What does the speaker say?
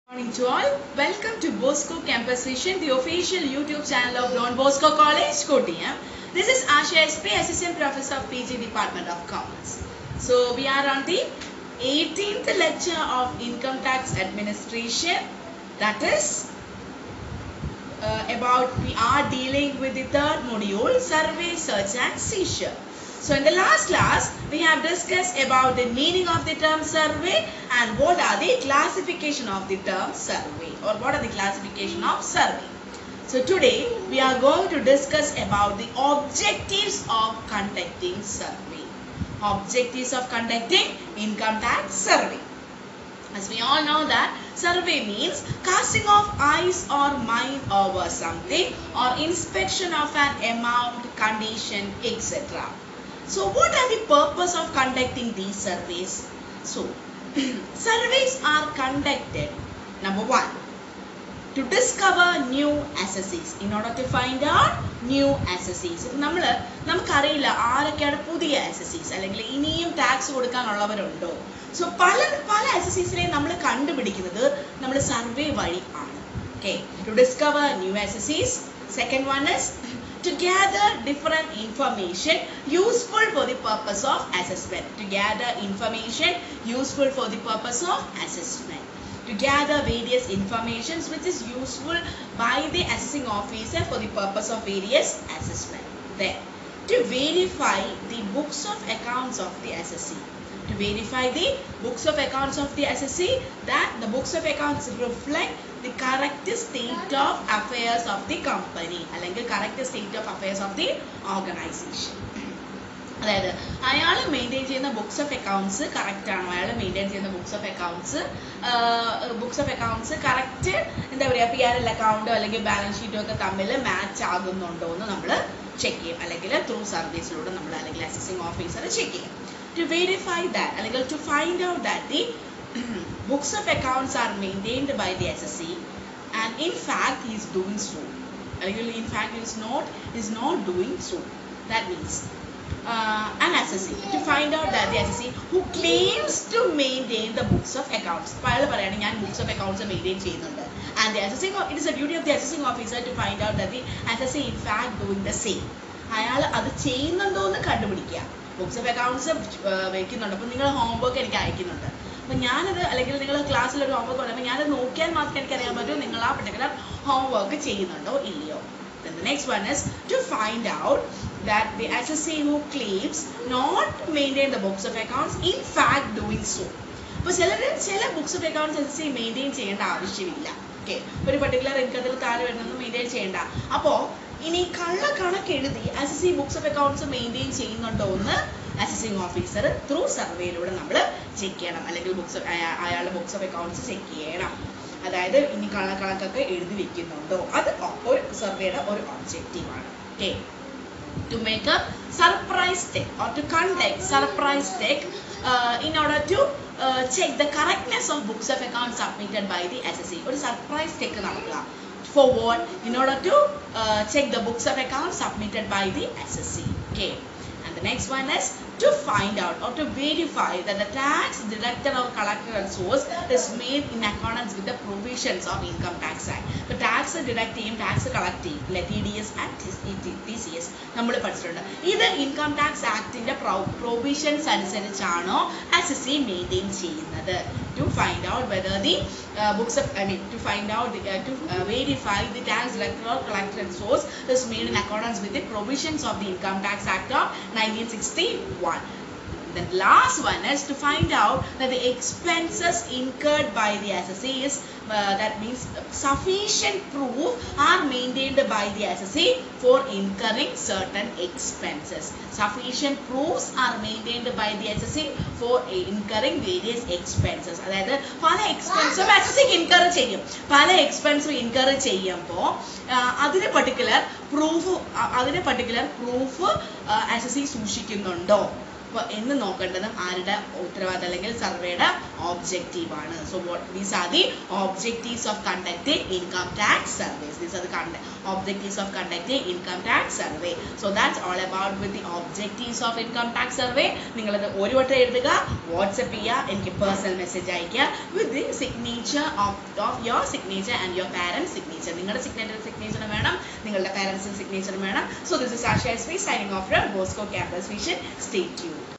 Good morning to all. Welcome to Bosco Campus Vision, the official YouTube channel of Don Bosco College, Kottayam. This is Asha SP, Assistant Professor of PG Department of Commerce. So we are on the 18th lecture of Income Tax Administration. That is we are dealing with the third module, Survey, Search and Seizure. So in the last class, we have discussed about the meaning of the term survey and what are the classification of the term survey, or what are the classification of survey. So today, we are going to discuss about the objectives of conducting survey. Objectives of conducting income tax survey. As we all know that survey means casting of eyes or mind over something, or inspection of an amount, condition, etc. So what are the purpose of conducting these surveys? So surveys are conducted, number one, to discover new assessees, in order to find out new assessees. നമുക്കറിയില്ല ആരൊക്കെയാണ് പുതിയ assessees, അല്ലെങ്കിൽ ഇനിയും tax കൊടുക്കാനുള്ളവരുണ്ടോ. So പല assessesനെ നമ്മൾ കണ്ടുപിടിക്കുന്നത് നമ്മൾ survey വഴി ആണ്. Okay, to discover new assessees. Second one is to gather different information useful for the purpose of assessment. To gather information useful for the purpose of assessment. To gather various informations which is useful by the assessing officer for the purpose of various assessment. Then, to verify the books of accounts of the assessee. To verify the books of accounts of the assessee, that the books of accounts reflect the correct state of affairs of the company, അല്ലെങ്കിൽ correct state of affairs of the organization. അതായത് അയാൾ maintain ചെയ്യുന്ന books of accounts correct ആണോ, അയാൾ maintain ചെയ്യുന്ന books of accounts correct എന്താ പറയുക, PRL അക്കൗണ്ടോ അല്ലെങ്കിൽ ബാലൻസ് ഷീറ്റോ ഒക്കെ തമ്മിൽ മാച്ച് ആകുന്നുണ്ടോ എന്ന് നമ്മൾ ചെക്ക് ചെയ്യും, അല്ലെങ്കിൽ ത്രൂ സർവീസിലൂടെ നമ്മൾ അല്ലെങ്കിൽ അസസിംഗ് ഓഫീസർ ചെക്ക് ചെയ്യും. To verify that, അല്ലെങ്കിൽ to find out that the books of accounts are maintained by the assessee and in fact he is doing so, അല്ലെങ്കിൽ in fact he is not doing so. That means an assessee, to find out that the assessee who claims to maintain the books of accounts, അയാൾ പറയുകയാണ് ഞാൻ books of accounts maintain ചെയ്യുന്നുണ്ട്, and the assessing, it is a duty of the assessing officer to find out that the assessee in fact doing the same. അയാൾ അത് ചെയ്യുന്നുണ്ടോ എന്ന് കണ്ടുപിടിക്കുക. Books of accounts വയ്ക്കുന്നുണ്ട്, അപ്പോൾ നിങ്ങൾ ഹോംവർക്ക് എനിക്ക് അയക്കുന്നുണ്ട്, അപ്പോൾ ഞാനത്, അല്ലെങ്കിൽ നിങ്ങൾ ക്ലാസ്സിൽ ഒരു ഹോംവർക്ക് പറയുമ്പോൾ ഞാനത് നോക്കിയാൽ മാത്രമേ എനിക്കറിയാൻ പറ്റൂ നിങ്ങൾ ആ പർട്ടിക്കുലർ ഹോംവർക്ക് ചെയ്യുന്നുണ്ടോ ഇല്ലയോ. Then the next one is to find out that the assessee who claims not to maintain the books of accounts in fact doing so. അപ്പോൾ ചില books of accounts assessee maintain ചെയ്യേണ്ട ആവശ്യമില്ല. Okay, ഒരു particular ഇൻകത്തിൽ താഴെ വരുന്നൊന്നും maintain ചെയ്യേണ്ട. അപ്പോൾ ഇനി കണക്ക് എഴുതി assessee books of accounts maintain ചെയ്യുന്നുണ്ടോ എന്ന് അസസിംഗ് ഓഫീസർ ത്രൂ സർവേയിലൂടെ നമ്മൾ ചെക്ക് ചെയ്യണം, അല്ലെങ്കിൽ അയാളുടെ ബുക്സ് ഓഫ് അക്കൗണ്ട്സ് ചെക്ക് ചെയ്യണം. അതായത് ഇനി കണക്കൊക്കെ എഴുതി വെക്കുന്നുണ്ടോ, അത് ഒരു സർവേയുടെ ഒരു ഒബ്ജക്റ്റീവാണ്. Okay, to make a surprise check or to conduct surprise check in order to check the correctness of books of accounts submitted by the assessee. ഒരു സർപ്രൈസ് ചെക്ക് നടത്തുക. For what? In order to check the books of accounts submitted by the assessee. Okay. And the next one is to find out or to verify that the tax deducted or collected on source is made in accordance with the provisions of Income Tax Act. The tax deduct ചെയ്യും, tax collect ചെയ്യും, TDS and TCS നമ്മൾ പഠിച്ചിട്ടുണ്ട്. ഇത് income tax ആക്ടിന്റെ provisions അനുസരിച്ചാണോ assessee maintain ചെയ്യുന്നത്. To find out whether the to find out to verify the tax deducted or collected source is made in accordance with the provisions of the Income Tax Act of 1961. The last one is to find out that the expenses incurred by the assessee that means sufficient proof are maintained by the assessee for incurring certain expenses. Sufficient proofs are maintained by the assessee for incurring various expenses. അതായത് പല എക്സ്പെൻസും assessee incur ചെയ്യും. പല എക്സ്പെൻസും incur ചെയ്യുമ്പോൾ അതിന് particular proof assessee സൂക്ഷിക്കുന്നുണ്ടോ. അപ്പോൾ എന്ന് നോക്കേണ്ടതും ആരുടെ ഉത്തരവാദിത്തം അല്ലെങ്കിൽ സർവേയുടെ ഒബ്ജക്റ്റീവ് ആണ്. So these are the objectives of conducting income tax surveys. These are the objectives of conducting income tax survey. So that's all about with the objectives of income tax survey. നിങ്ങളത് ഒരു വട്ടം എഴുതുക, WhatsApp ചെയ്യുക, എനിക്ക് personal message അയക്കുക with the signature of your signature and your parents signature. നിങ്ങളുടെ signature വേണം, നിങ്ങളുടെ parents signature വേണം. So this is Asha SV signing off from Bosco Campus Vision. Stay tuned.